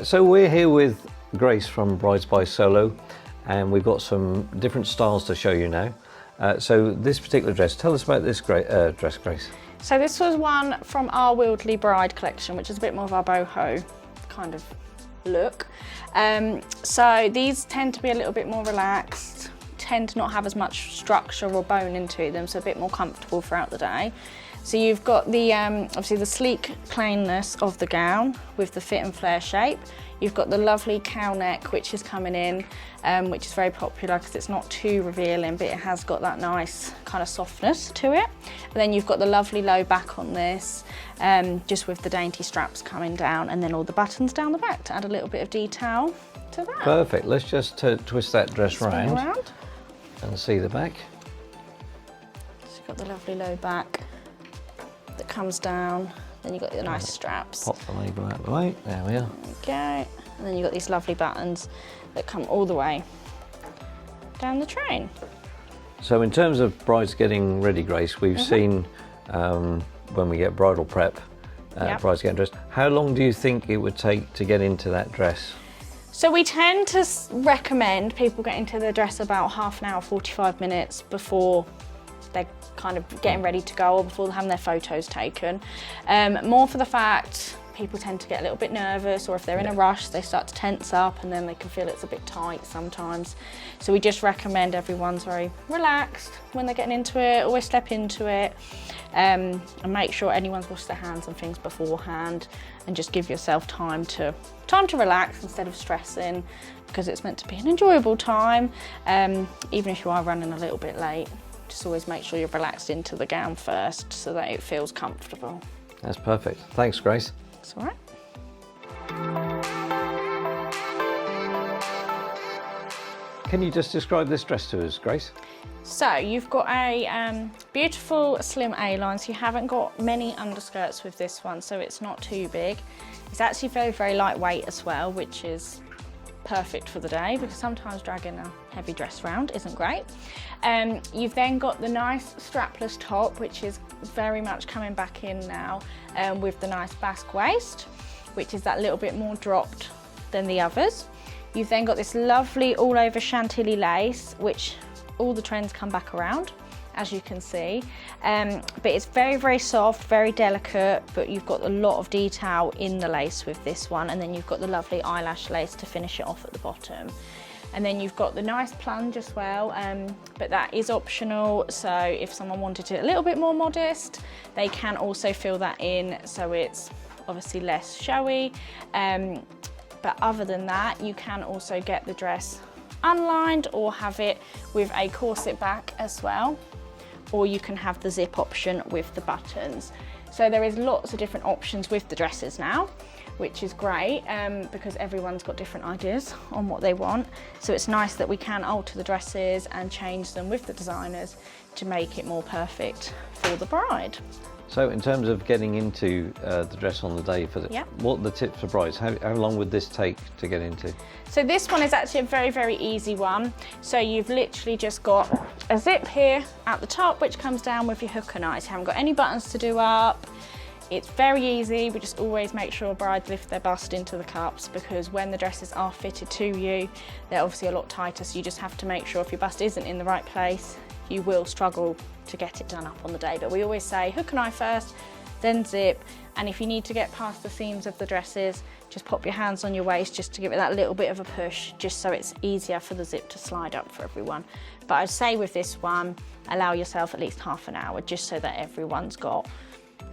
So we're here with Grace from Brides by Solo, and we've got some different styles to show you now. So this particular dress, tell us about this dress, Grace. So this was one from our Wildly Bride collection, which is a bit more of our boho kind of look. So these tend to be a little bit more relaxed, tend to not have as much structure or bone into them, so a bit more comfortable throughout the day. So you've got the obviously the sleek plainness of the gown with the fit and flare shape. You've got the lovely cow neck, which is coming in, which is very popular because it's not too revealing, but it has got that nice kind of softness to it. And then you've got the lovely low back on this, just with the dainty straps coming down, and then all the buttons down the back to add a little bit of detail to that. Perfect. Let's just twist that dress round and see the back. So you've got the lovely low back that comes down, then you've got the nice straps. Pop the label out of the way, there we are. There we go. And then you've got these lovely buttons that come all the way down the train. So in terms of brides getting ready, Grace, we've seen when we get bridal prep, brides getting dressed. How long do you think it would take to get into that dress? So we tend to recommend people get into the dress about half an hour, 45 minutes before they're kind of getting ready to go or before they're having their photos taken. More for the fact people tend to get a little bit nervous, or if they're in a rush they start to tense up and then they can feel it's a bit tight sometimes. So we just recommend everyone's very relaxed when they're getting into it, always step into it, and make sure anyone's washed their hands and things beforehand, and just give yourself time to relax instead of stressing, because it's meant to be an enjoyable time, even if you are running a little bit late. Just always make sure you're relaxed into the gown first so that it feels comfortable. That's perfect. Thanks, Grace. That's all right. Can you just describe this dress to us, Grace? So you've got a beautiful slim A-line, so you haven't got many underskirts with this one, so it's not too big. It's actually very, very lightweight as well, which is perfect for the day, because sometimes dragging a heavy dress round isn't great. You've then got the nice strapless top, which is very much coming back in now, with the nice basque waist, which is that little bit more dropped than the others. You've then got this lovely all over chantilly lace, which all the trends come back around, as you can see, but it's very, very soft, very delicate, but you've got a lot of detail in the lace with this one, and then you've got the lovely eyelash lace to finish it off at the bottom. And then you've got the nice plunge as well, but that is optional, so if someone wanted it a little bit more modest, they can also fill that in, so it's obviously less showy, but other than that, you can also get the dress unlined or have it with a corset back as well, or you can have the zip option with the buttons. So there is lots of different options with the dresses now, which is great, because everyone's got different ideas on what they want. So it's nice that we can alter the dresses and change them with the designers to make it more perfect for the bride. So in terms of getting into the dress on the day, what are the tips for brides? How long would this take to get into? So this one is actually a very, very easy one. So you've literally just got a zip here at the top, which comes down with your hook and eyes. You haven't got any buttons to do up. It's very easy. We just always make sure brides lift their bust into the cups, because when the dresses are fitted to you, they're obviously a lot tighter. So you just have to make sure if your bust isn't in the right place, you will struggle to get it done up on the day. But we always say hook and eye first, then zip. And if you need to get past the seams of the dresses, just pop your hands on your waist just to give it that little bit of a push, just so it's easier for the zip to slide up for everyone. But I'd say with this one, allow yourself at least half an hour, just so that everyone's got,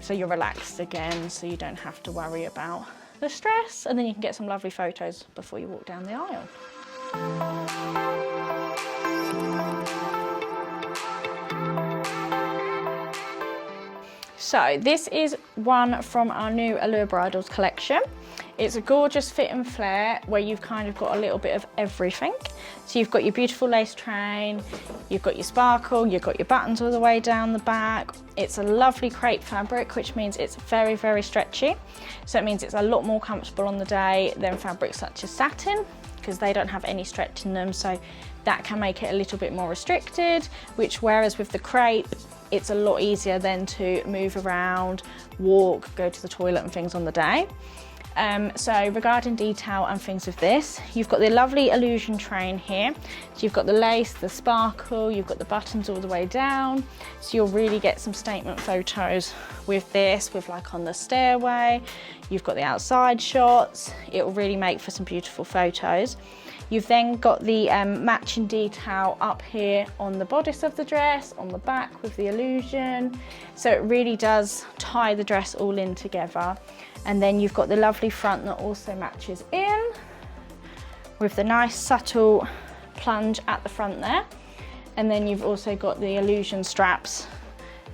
so you're relaxed again, so you don't have to worry about the stress, and then you can get some lovely photos before you walk down the aisle. So this is one from our new Allure Bridals collection. It's a gorgeous fit and flare where you've kind of got a little bit of everything. So you've got your beautiful lace train, you've got your sparkle, you've got your buttons all the way down the back. It's a lovely crepe fabric, which means it's very, very stretchy. So it means it's a lot more comfortable on the day than fabrics such as satin, because they don't have any stretch in them. So that can make it a little bit more restricted, which whereas with the crepe, it's a lot easier then to move around, walk, go to the toilet and things on the day. So regarding detail and things with this, you've got the lovely illusion train here. So you've got the lace, the sparkle, you've got the buttons all the way down. So you'll really get some statement photos with this, with like on the stairway. You've got the outside shots. It will really make for some beautiful photos. You've then got the matching detail up here on the bodice of the dress, on the back with the illusion. So it really does tie the dress all in together. And then you've got the lovely front that also matches in with the nice subtle plunge at the front there. And then you've also got the illusion straps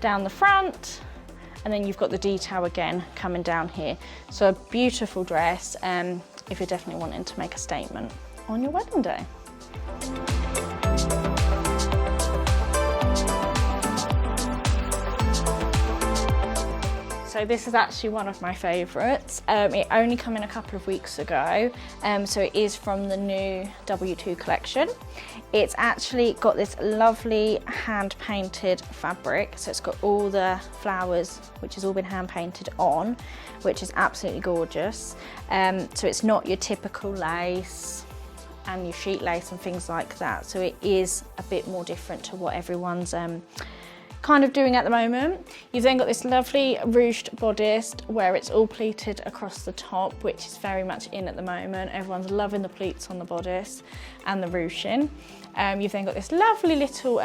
down the front. And then you've got the detail again coming down here. So a beautiful dress if you're definitely wanting to make a statement on your wedding day. So this is actually one of my favourites. It only came in a couple of weeks ago, so it is from the new W2 collection. It's actually got this lovely hand-painted fabric, so it's got all the flowers, which has all been hand-painted on, which is absolutely gorgeous. So it's not your typical lace and your sheet lace and things like that, so it is a bit more different to what everyone's kind of doing at the moment. You've then got this lovely ruched bodice where it's all pleated across the top, which is very much in at the moment. Everyone's loving the pleats on the bodice and the ruching. You've then got this lovely little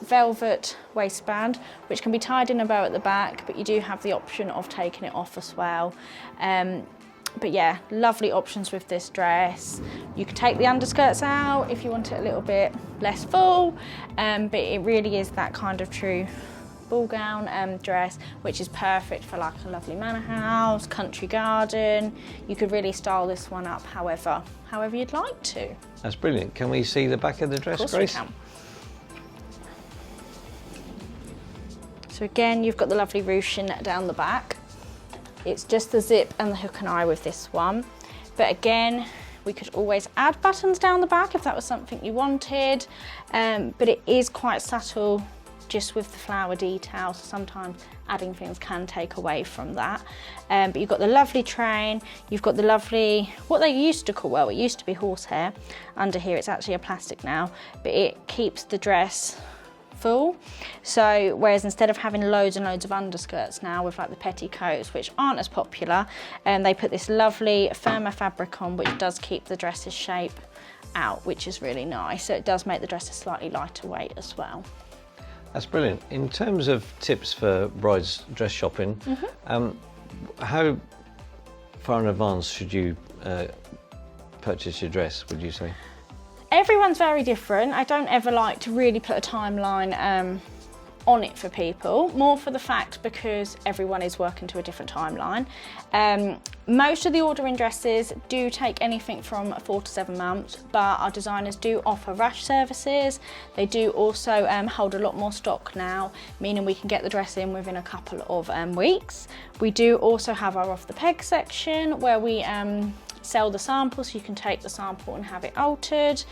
velvet waistband, which can be tied in a bow at the back, but you do have the option of taking it off as well. But yeah, lovely options with this dress. You can take the underskirts out if you want it a little bit less full, but it really is that kind of true ball gown dress, which is perfect for like a lovely manor house, country garden. You could really style this one up however you'd like to. That's brilliant. Can we see the back of the dress, Of course Grace? we can. So again, you've got the lovely ruching down the back. It's just the zip and the hook and eye with this one. But again, we could always add buttons down the back if that was something you wanted. But it is quite subtle just with the flower detail. So sometimes adding things can take away from that. But you've got the lovely train. You've got the lovely, what they used to call, well, it used to be horsehair. Under here, it's actually a plastic now, but it keeps the dress full. So whereas instead of having loads and loads of underskirts now with like the petticoats, which aren't as popular, they put this lovely firmer fabric on, which does keep the dress's shape out, which is really nice. So it does make the dress a slightly lighter weight as well. That's brilliant. In terms of tips for brides dress shopping, how far in advance should you purchase your dress, would you say? Everyone's very different. I don't ever like to really put a timeline on it for people, more for the fact because everyone is working to a different timeline. Most of the ordering dresses do take anything from 4 to 7 months, but our designers do offer rush services. They do also hold a lot more stock now, meaning we can get the dress in within a couple of weeks. We do also have our off the peg section where we sell the sample, so you can take the sample and have it altered.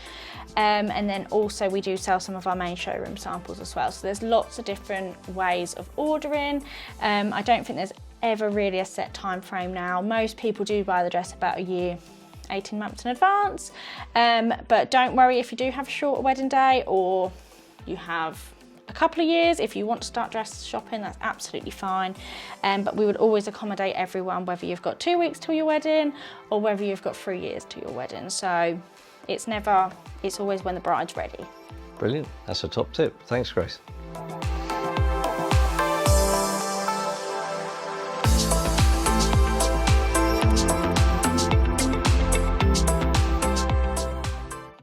And then also we do sell some of our main showroom samples as well. So there's lots of different ways of ordering. I don't think there's ever really a set time frame now. Most people do buy the dress about a year, 18 months in advance. But don't worry if you do have a shorter wedding day or you have a couple of years. If you want to start dress shopping, that's absolutely fine. But we would always accommodate everyone, whether you've got 2 weeks till your wedding or whether you've got 3 years to your wedding. So it's always when the bride's ready. Brilliant. That's a top tip. Thanks, Grace.